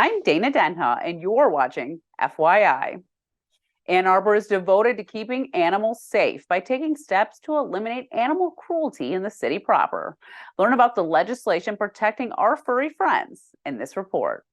I'm Dana Denha, and you're watching FYI. Ann Arbor is devoted to keeping animals safe by taking steps to eliminate animal cruelty in the city proper. Learn about the legislation protecting our furry friends in this report.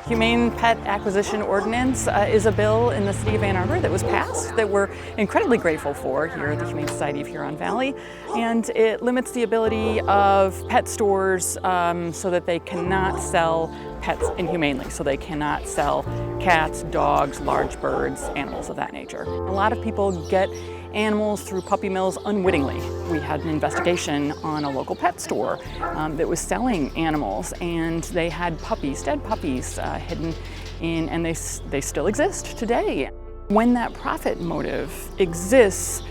Humane Pet Acquisition Ordinance is a bill in the city of Ann Arbor that was passed that we're incredibly grateful for here at the Humane Society of Huron Valley. And it limits the ability of pet stores so that they cannot sell pets inhumanely. So they cannot sell cats, dogs, large birds, animals of that nature. A lot of people get animals through puppy mills unwittingly. We had an investigation on a local pet store that was selling animals, and they had puppies, dead puppies, hidden in, and they still exist today. When that profit motive exists,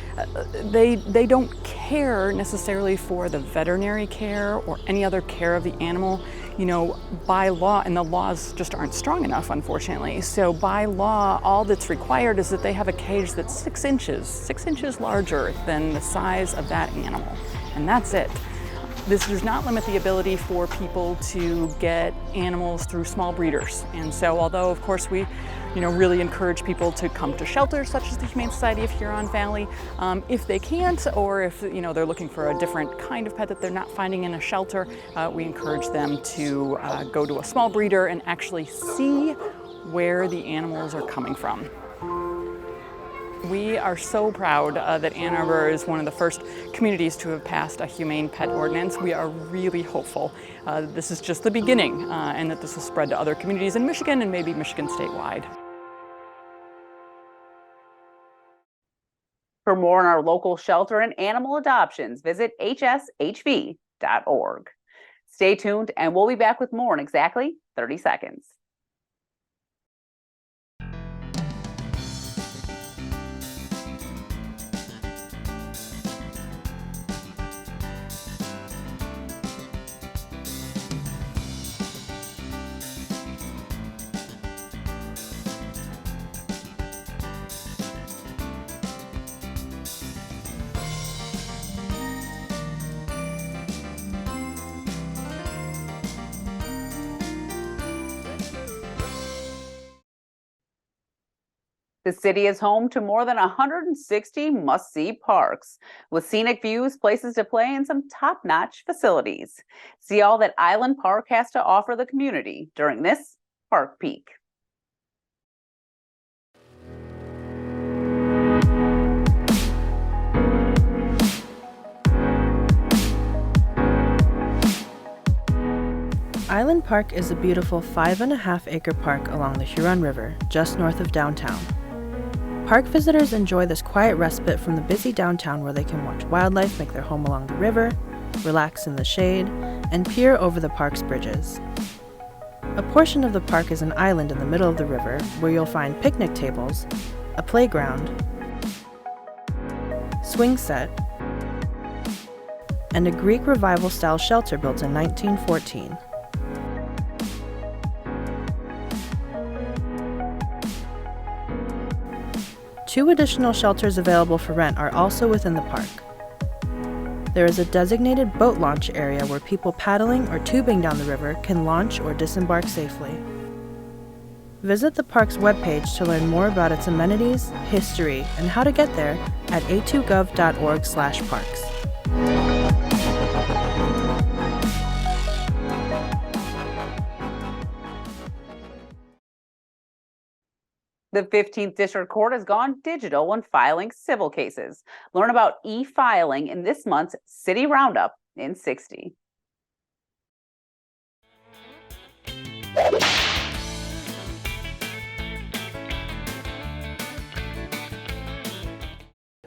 they don't care necessarily for the veterinary care or any other care of the animal. You know, by law, and the laws just aren't strong enough, unfortunately. So by law, all that's required is that they have a cage that's 6 inches larger than the size of that animal, and that's it. This does not limit the ability for people to get animals through small breeders. And so although, of course, we really encourage people to come to shelters such as the Humane Society of Huron Valley, if they can't, or if they're looking for a different kind of pet that they're not finding in a shelter, we encourage them to go to a small breeder and actually see where the animals are coming from. We are so proud that Ann Arbor is one of the first communities to have passed a humane pet ordinance. We are really hopeful that this is just the beginning and that this will spread to other communities in Michigan and maybe Michigan statewide. For more on our local shelter and animal adoptions, visit hshv.org. Stay tuned, and we'll be back with more in exactly 30 seconds. The city is home to more than 160 must-see parks, with scenic views, places to play, and some top-notch facilities. See all that Island Park has to offer the community during this Park Peek. Island Park is a beautiful 5.5-acre park along the Huron River, just north of downtown. Park visitors enjoy this quiet respite from the busy downtown where they can watch wildlife make their home along the river, relax in the shade, and peer over the park's bridges. A portion of the park is an island in the middle of the river where you'll find picnic tables, a playground, swing set, and a Greek Revival-style shelter built in 1914. Two additional shelters available for rent are also within the park. There is a designated boat launch area where people paddling or tubing down the river can launch or disembark safely. Visit the park's webpage to learn more about its amenities, history, and how to get there at a2gov.org/parks. The 15th District Court has gone digital when filing civil cases. Learn about e-filing in this month's City Roundup in 60.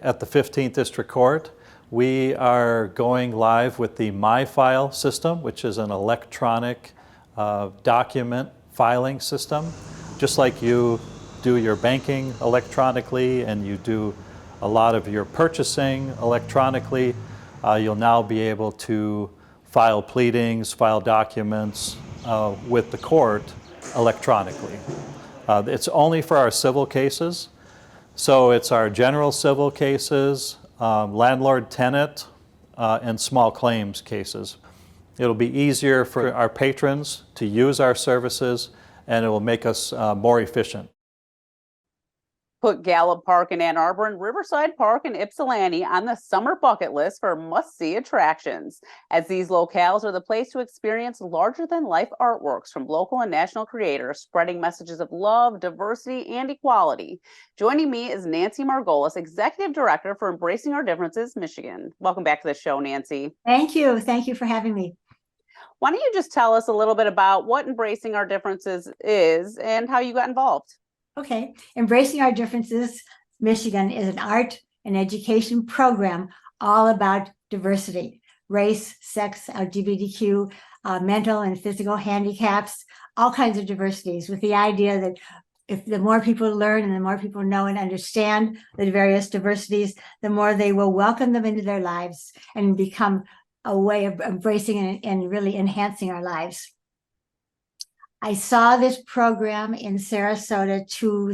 At the 15th District Court, we are going live with the MiFILE system, which is an electronic document filing system. Just like you do your banking electronically and you do a lot of your purchasing electronically, you'll now be able to file pleadings, file documents with the court electronically. It's only for our civil cases. So it's our general civil cases, landlord-tenant, and small claims cases. It'll be easier for our patrons to use our services, and it will make us more efficient. Put Gallup Park in Ann Arbor and Riverside Park in Ypsilanti on the summer bucket list for must-see attractions, as these locales are the place to experience larger-than-life artworks from local and national creators, spreading messages of love, diversity, and equality. Joining me is Nancy Margolis, Executive Director for Embracing Our Differences, Michigan. Welcome back to the show, Nancy. Thank you. Thank you for having me. Why don't you just tell us a little bit about what Embracing Our Differences is and how you got involved? Okay. Embracing Our Differences, Michigan is an art and education program all about diversity, race, sex, LGBTQ, mental and physical handicaps, all kinds of diversities, with the idea that if the more people learn and the more people know and understand the various diversities, the more they will welcome them into their lives and become a way of embracing and really enhancing our lives. I saw this program in Sarasota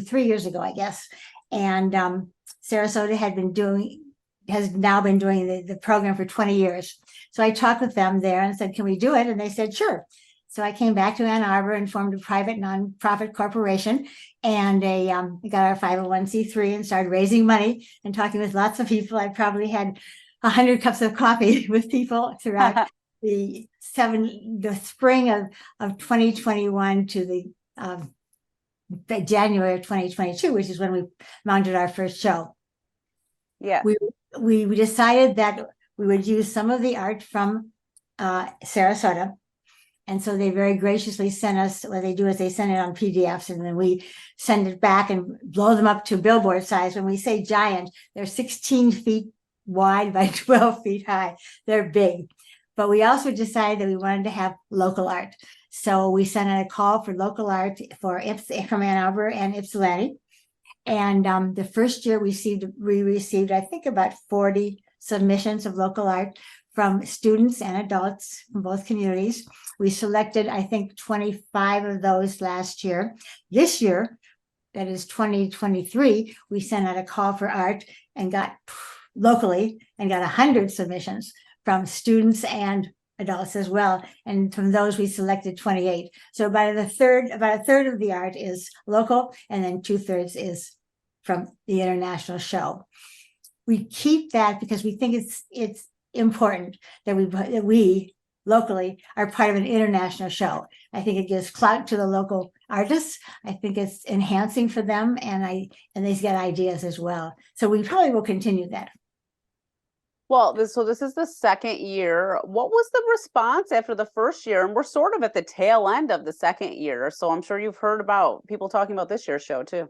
3 years ago, I guess, and Sarasota has now been doing the program for 20 years. So I talked with them there and said, can we do it? And they said, sure. So I came back to Ann Arbor and formed a private nonprofit corporation, and we got our 501c3 and started raising money and talking with lots of people. I probably had 100 cups of coffee with people throughout the spring of 2021 to the January of 2022, which is when we mounted our first show. Yeah. We decided that we would use some of the art from Sarasota. And so they very graciously sent us, what they do is they send it on PDFs, and then we send it back and blow them up to billboard size. When we say giant, they're 16 feet wide by 12 feet high. They're big. But we also decided that we wanted to have local art. So we sent out a call for local art from Ann Arbor and Ypsilanti. And the first year we received, I think, about 40 submissions of local art from students and adults from both communities. We selected, I think, 25 of those last year. This year, that is 2023, we sent out a call for art and got locally and got 100 submissions from students and adults as well. And from those, we selected 28. So about a third of the art is local, and then 2/3 is from the international show. We keep that because we think it's important that we locally are part of an international show. I think it gives clout to the local artists. I think it's enhancing for them, and they get ideas as well. So we probably will continue that. Well, this is the second year. What was the response after the first year? And we're sort of at the tail end of the second year, so I'm sure you've heard about people talking about this year's show too.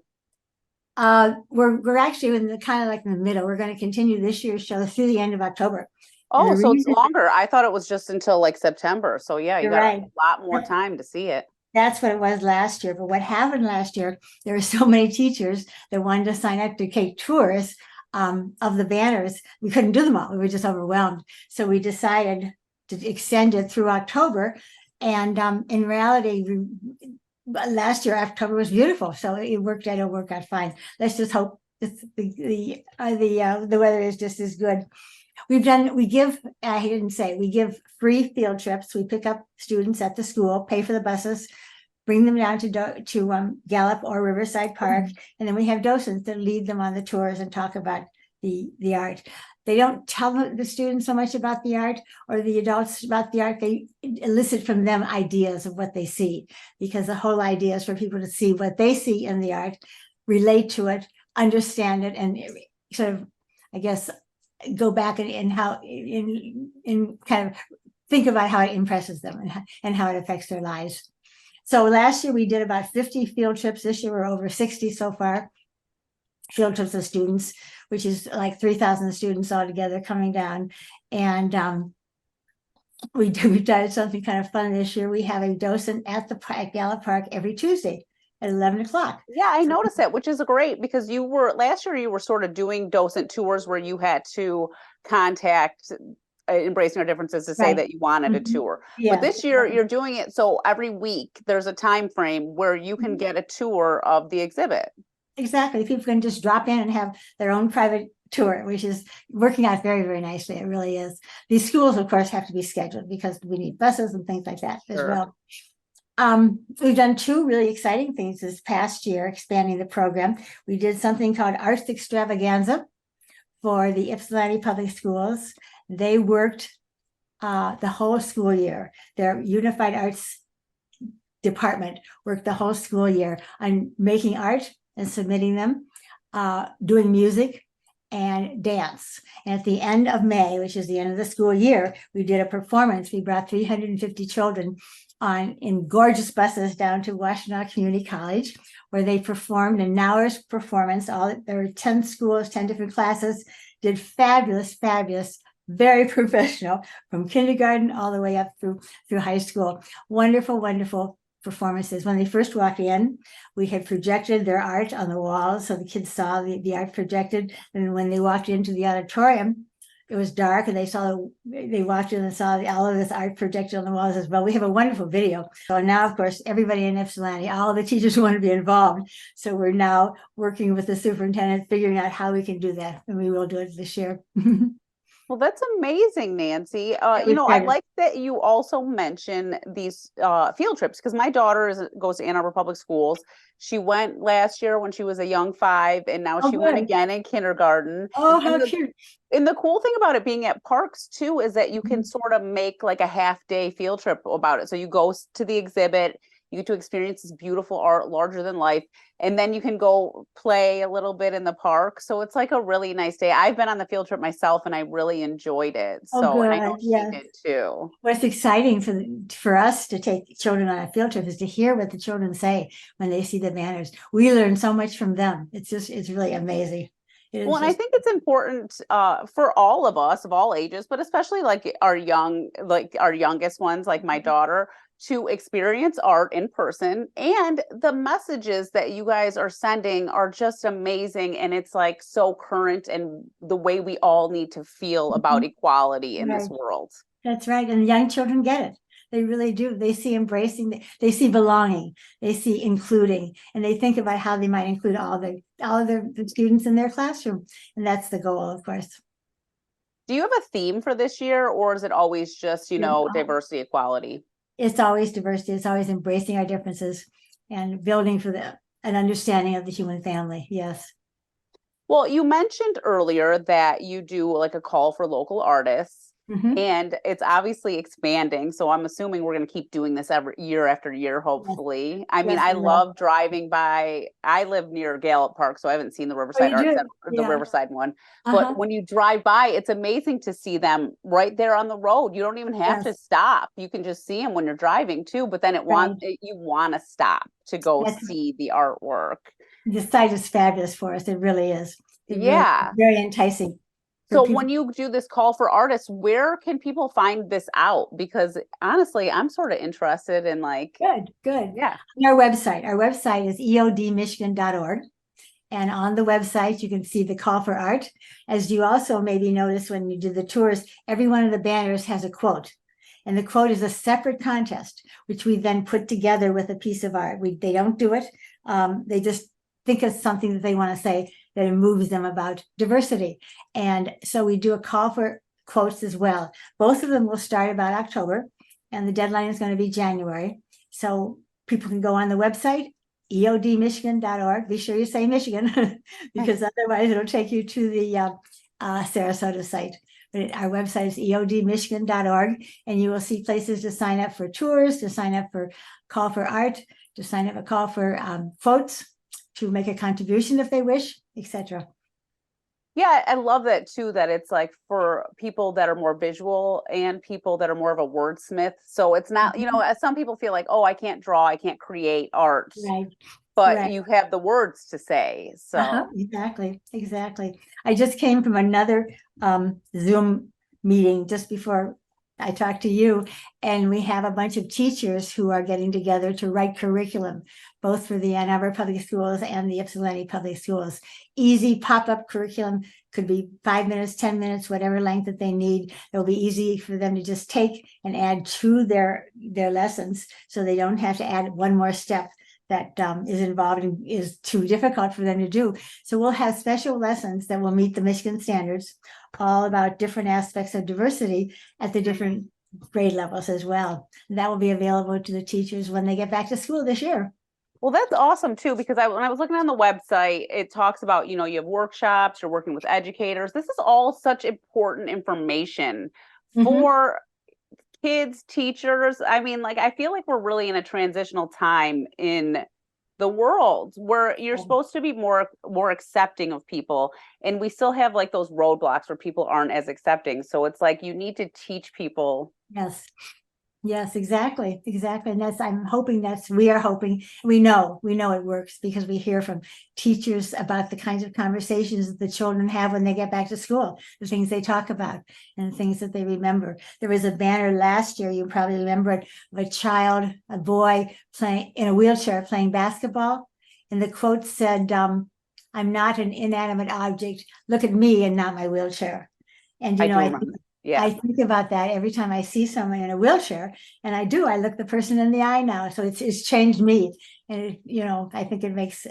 We're actually in the kind of like in the middle. We're going to continue this year's show through the end of October. Oh, so it's longer. I thought it was just until like September. So yeah, you got right. a lot more time to see it. That's what it was last year. But what happened last year, there were so many teachers that wanted to sign up to take tours of the banners. We couldn't do them all. We were just overwhelmed. So we decided to extend it through October. And in reality, last year, October was beautiful. So it worked out fine. Let's just hope the weather is just as good. We give free field trips. We pick up students at the school, pay for the buses, bring them down to Gallup or Riverside Park, and then we have docents that lead them on the tours and talk about the art. They don't tell the students so much about the art or the adults about the art. They elicit from them ideas of what they see, because the whole idea is for people to see what they see in the art, relate to it, understand it, and sort of, I guess, go back and how in kind of think about how it impresses them and how it affects their lives. So last year we did about 50 field trips. This year we're over 60 so far. Field trips of students, which is like 3,000 students altogether coming down. And we've done something kind of fun this year. We have a docent at Gallup Park every Tuesday at 11 o'clock. Yeah, I noticed that, which is great, because last year you were sort of doing docent tours where you had to contact Embracing Our Differences to say that you wanted a tour. Yeah. But this year you're doing it so every week there's a time frame where you can get a tour of the exhibit. Exactly. People can just drop in and have their own private tour, which is working out very, very nicely. It really is. These schools, of course, have to be scheduled because we need buses and things like that as Sure. well. We've done two really exciting things this past year, expanding the program. We did something called Arts Extravaganza for the Ypsilanti Public Schools. They worked the whole school year. Their Unified Arts Department worked the whole school year on making art and submitting them, doing music and dance. And at the end of May, which is the end of the school year, we did a performance. We brought 350 children in gorgeous buses down to Washtenaw Community College, where they performed an hour's performance. There were 10 schools, 10 different classes, did fabulous, very professional, from kindergarten all the way up through high school. Wonderful, wonderful performances. When they first walked in, we had projected their art on the walls, so the kids saw the art projected. And when they walked into the auditorium, it was dark, and they walked in and saw all of this art projected on the walls as well. We have a wonderful video. So now, of course, everybody in Ypsilanti, all the teachers want to be involved. So we're now working with the superintendent, figuring out how we can do that, and we will do it this year. Well, that's amazing, Nancy. It You was know, I fabulous. like that you also mention these field trips, because my daughter goes to Ann Arbor Public Schools. She went last year when she was a young 5, and now Oh, she went good. again in kindergarten. Oh, how And the, cute. and the cool thing about it being at parks too is that you can sort of make like a half-day field trip about it. So you go to the exhibit, you get to experience this beautiful art, larger than life, and then you can go play a little bit in the park. So it's like a really nice day. I've been on the field trip myself, and I really enjoyed it. Oh, So, and I know good. she Yes. did too. What's exciting for us to take children on a field trip is to hear what the children say when they see the banners. We learn so much from them. It's really amazing. It is Well, and I just- think it's important for all of us of all ages, but especially like our youngest ones, like my daughter, to experience art in person. And the messages that you guys are sending are just amazing. And it's like so current, and the way we all need to feel about equality in this Right. world. That's right. And young children get it. They really do. They see embracing, they see belonging, they see including, and they think about how they might include all of the students in their classroom. And that's the goal, of course. Do you have a theme for this year, or is it always just, diversity, equality? It's always diversity. It's always embracing our differences and building for an understanding of the human family. Yes. Well, you mentioned earlier that you do like a call for local artists. Mhm. And it's obviously expanding. So I'm assuming we're going to keep doing this every year after year, hopefully. I mean, Yes, I we will. love driving by. I live near Gallup Park, so I haven't seen the Riverside you Art do? Center, the Yeah. Riverside one. Uh-huh. But when you drive by, it's amazing to see them right there on the road. You don't even have to Yes. stop. You can just see them when you're driving too. But then you want to stop to go Yes. see the artwork. The site is fabulous for us. It really is. It really Yeah. is very enticing. for So people. when you do this call for artists, where can people find this out? Because honestly, I'm sort of interested in like, Good. yeah. Our website is eodmichigan.org. And on the website, you can see the call for art. As you also maybe notice when you do the tours, every one of the banners has a quote. And the quote is a separate contest, which we then put together with a piece of art. They don't do it. They just think of something that they want to say that moves them about diversity. And so we do a call for quotes as well. Both of them will start about October, and the deadline is going to be January. So people can go on the website, eodmichigan.org. Be sure you say Michigan, because otherwise it'll take you to the Sarasota site. But our website is eodmichigan.org, and you will see places to sign up for tours, to sign up for call for art, to sign up a call for quotes, to make a contribution if they wish, etc. Yeah, I love that too, that it's like for people that are more visual and people that are more of a wordsmith. So it's not, as some people feel like, oh, I can't draw, I can't create art, Right. but right. you have the words to say. So Exactly. I just came from another Zoom meeting just before I talked to you, and we have a bunch of teachers who are getting together to write curriculum, both for the Ann Arbor Public Schools and the Ypsilanti Public Schools. Easy pop-up curriculum, could be 5 minutes, 10 minutes, whatever length that they need. It'll be easy for them to just take and add to their lessons, so they don't have to add one more step that is involved and is too difficult for them to do. So we'll have special lessons that will meet the Michigan standards, all about different aspects of diversity at the different grade levels as well. And that will be available to the teachers when they get back to school this year. Well, that's awesome too, because when I was looking on the website, it talks about, you have workshops, you're working with educators. This is all such important information for kids, teachers. I mean, like, I feel like we're really in a transitional time in the world where you're supposed to be more accepting of people, and we still have like those roadblocks where people aren't as accepting. So it's like you need to teach people. Yes, exactly. And we are hoping, we know it works because we hear from teachers about the kinds of conversations that the children have when they get back to school, the things they talk about and the things that they remember. There was a banner last year, you probably remember it, of a boy playing in a wheelchair playing basketball. And the quote said, I'm not an inanimate object. Look at me and not my wheelchair. And, I think about that every time I see someone in a wheelchair, and I look the person in the eye now. So it's changed me. And, I think it makes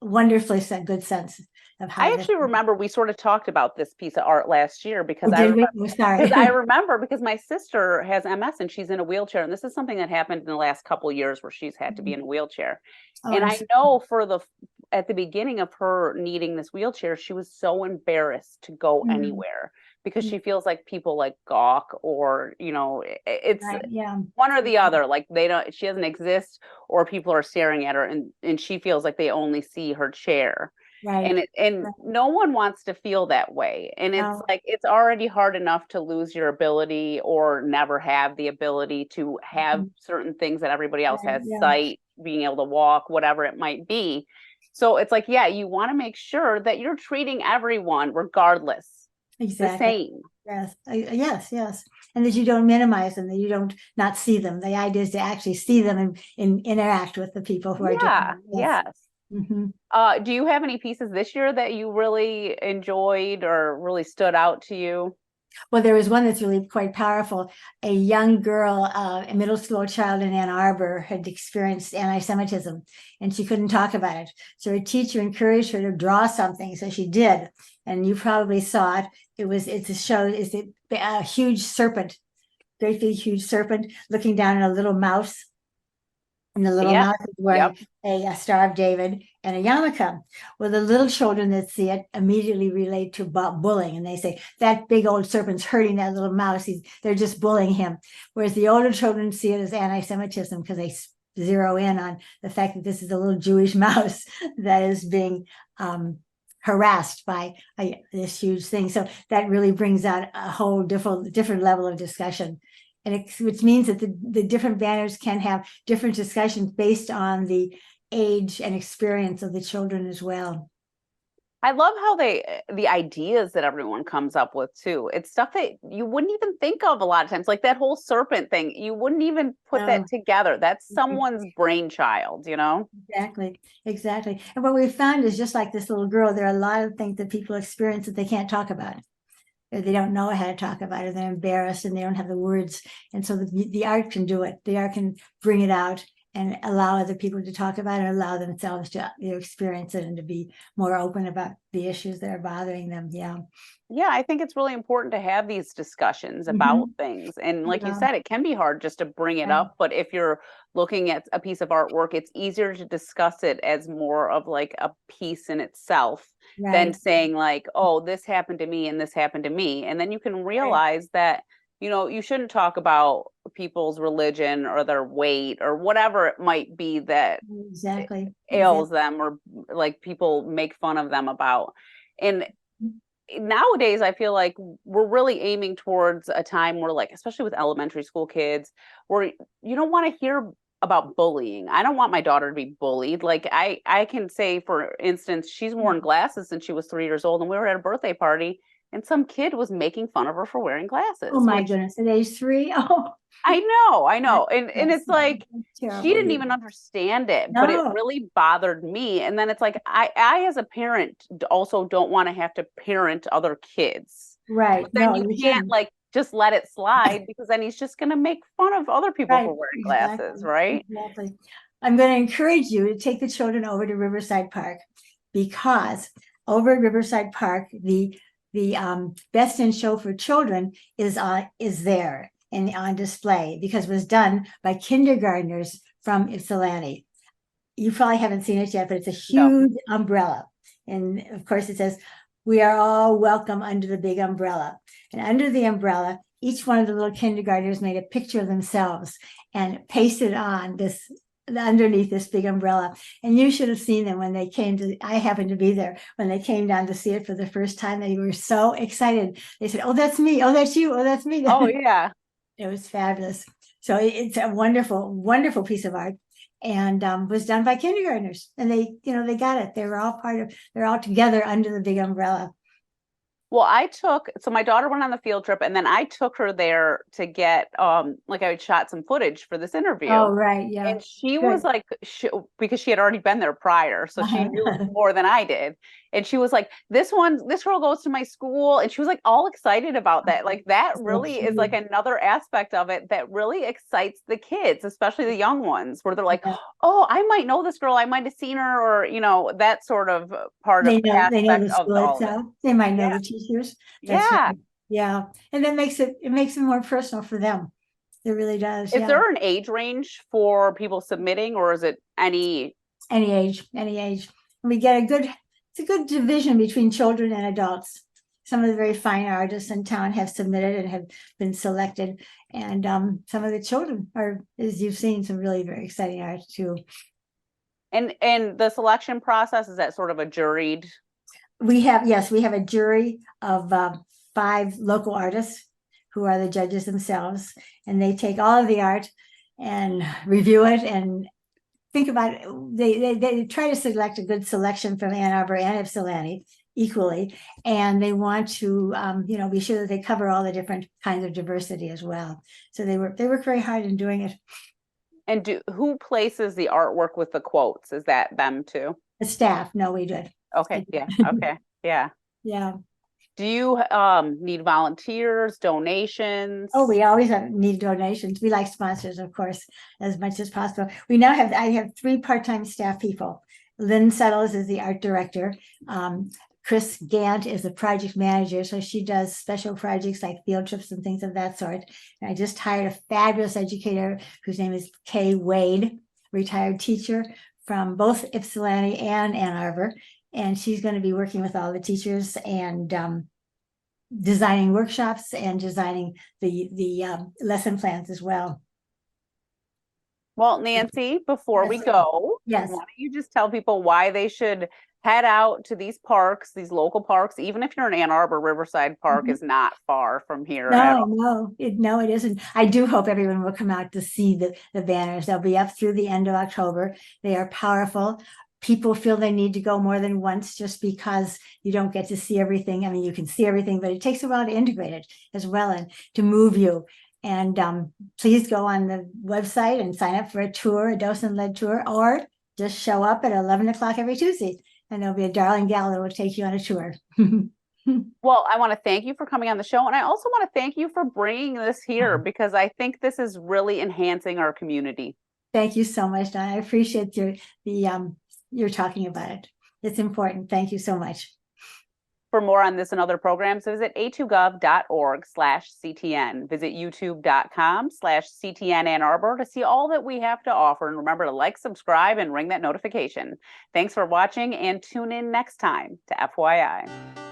wonderfully good sense of how. I actually remember we sort of talked about this piece of art last year because I remember because my sister has MS and she's in a wheelchair. And this is something that happened in the last couple of years where she's had to be in a wheelchair. And I know at the beginning of her needing this wheelchair, she was so embarrassed to go anywhere, because she feels like people like gawk, or, it's one or the other, like she doesn't exist, or people are staring at her and she feels like they only see her chair. Right. And no one wants to feel that way. And it's like, it's already hard enough to lose your ability or never have the ability to have certain things that everybody else has, sight, being able to walk, whatever it might be. So it's like, you want to make sure that you're treating everyone regardless. Exactly. The same. Yes. And that you don't minimize them, that you don't not see them. The idea is to actually see them and interact with the people who are different. Yes. Do you have any pieces this year that you really enjoyed or really stood out to you? Well, there was one that's really quite powerful. A young girl, a middle school child in Ann Arbor, had experienced anti-Semitism, and she couldn't talk about it. So her teacher encouraged her to draw something, so she did. And you probably saw it. It's a huge serpent, great big huge serpent looking down at a little mouse. And the little mouse is wearing a Star of David and a yarmulke. Well, the little children that see it immediately relate to bullying, and they say, that big old serpent's hurting that little mouse. They're just bullying him. Whereas the older children see it as anti-Semitism because they zero in on the fact that this is a little Jewish mouse that is being harassed by this huge thing. So that really brings out a whole different level of discussion. And which means that the different banners can have different discussions based on the age and experience of the children as well. I love how the ideas that everyone comes up with too. It's stuff that you wouldn't even think of a lot of times, like that whole serpent thing. You wouldn't even put that together. That's someone's brainchild, Exactly. And what we found is, just like this little girl, there are a lot of things that people experience that they can't talk about. They don't know how to talk about it. They're embarrassed and they don't have the words. And so the art can do it. The art can bring it out and allow other people to talk about it, allow themselves to experience it and to be more open about the issues that are bothering them. Yeah, I think it's really important to have these discussions about things. And like you said, it can be hard just to bring it up. But if you're looking at a piece of artwork, it's easier to discuss it as more of like a piece in itself than saying like, oh, this happened to me and this happened to me. And then you can realize that, you shouldn't talk about people's religion or their weight or whatever it might be that ails them, or like people make fun of them about. And nowadays, I feel like we're really aiming towards a time where, like, especially with elementary school kids, where you don't want to hear about bullying. I don't want my daughter to be bullied. Like I can say, for instance, she's worn glasses since she was 3 years old, and we were at a birthday party and some kid was making fun of her for wearing glasses. Oh my goodness, at age 3? Oh, I know. And it's like, she didn't even understand it, but it really bothered me. And then it's like, I as a parent also don't want to have to parent other kids. Right. But then you can't like just let it slide, because then he's just going to make fun of other people for wearing glasses, right? Exactly. I'm going to encourage you to take the children over to Riverside Park, because over at Riverside Park, the Best in Show for Children is there and on display, because it was done by kindergartners from Ypsilanti. You probably haven't seen it yet, but it's a huge umbrella. And of course it says, "We are all welcome under the big umbrella." And under the umbrella, each one of the little kindergartners made a picture of themselves and pasted on this underneath this big umbrella. And you should have seen them when they came to, I happened to be there when they came down to see it for the first time. They were so excited. They said, "Oh, that's me. Oh, that's you. Oh, that's me." Oh, yeah. It was fabulous. So it's a wonderful, wonderful piece of art, and was done by kindergartners. And they got it. They were all they're all together under the big umbrella. Well, so my daughter went on the field trip, and then I took her there to get, like I shot some footage for this interview. Oh, right. Yeah. And she Good. was like, because she had already been there prior, so she knew more than I did. And she was like, this girl goes to my school. And she was like all excited about that. Like that really is like another aspect of it that really excites the kids, especially the young ones, where they're like, Yeah. "Oh, I might know this girl. I might have seen her," or, that sort of part They of know the aspect of school all of it. itself. They might know Yeah. the teachers. That's Yeah. right. Yeah. And that makes it more personal for them. It really does. Is Yeah. there an age range for people submitting, or is it any? Any age. And we get it's a good division between children and adults. Some of the very fine artists in town have submitted and have been selected. And some of the children are, as you've seen, some really very exciting art too. And the selection process, is that sort of a juried? We have a jury of 5 local artists who are the judges themselves, and they take all of the art and review it and think about it. They try to select a good selection from Ann Arbor and Ypsilanti equally, and they want to be sure that they cover all the different kinds of diversity as well. So they work very hard in doing it. And who places the artwork with the quotes? Is that them too? The staff, no, we did. Okay, yeah, okay, yeah. Yeah. Do you need volunteers, donations? Oh, we always need donations. We like sponsors, of course, as much as possible. I have 3 part-time staff people. Lynn Settles is the art director. Chris Gant is the project manager, so she does special projects like field trips and things of that sort. And I just hired a fabulous educator whose name is Kay Wade, retired teacher from both Ypsilanti and Ann Arbor. And she's going to be working with all the teachers and designing workshops and designing the lesson plans as well. Well, Nancy, before we go, Yes. why don't you just tell people why they should head out to these parks, these local parks, even if you're in Ann Arbor, Riverside Park is not far from here. at all. No, it isn't. I do hope everyone will come out to see the banners. They'll be up through the end of October. They are powerful. People feel they need to go more than once just because you don't get to see everything. I mean, you can see everything, but it takes a while to integrate it as well and to move you. And please go on the website and sign up for a tour, a docent-led tour, or just show up at 11 o'clock every Tuesday, and there'll be a darling gal that will take you on a tour. Well, I want to thank you for coming on the show. And I also want to thank you for bringing this here, because I think this is really enhancing our community. Thank you so much, Donna. I appreciate you're talking about it. It's important. Thank you so much. For more on this and other programs, visit a2gov.org/CTN. Visit youtube.com/CTN Ann Arbor to see all that we have to offer. And remember to like, subscribe, and ring that notification. Thanks for watching, and tune in next time to FYI.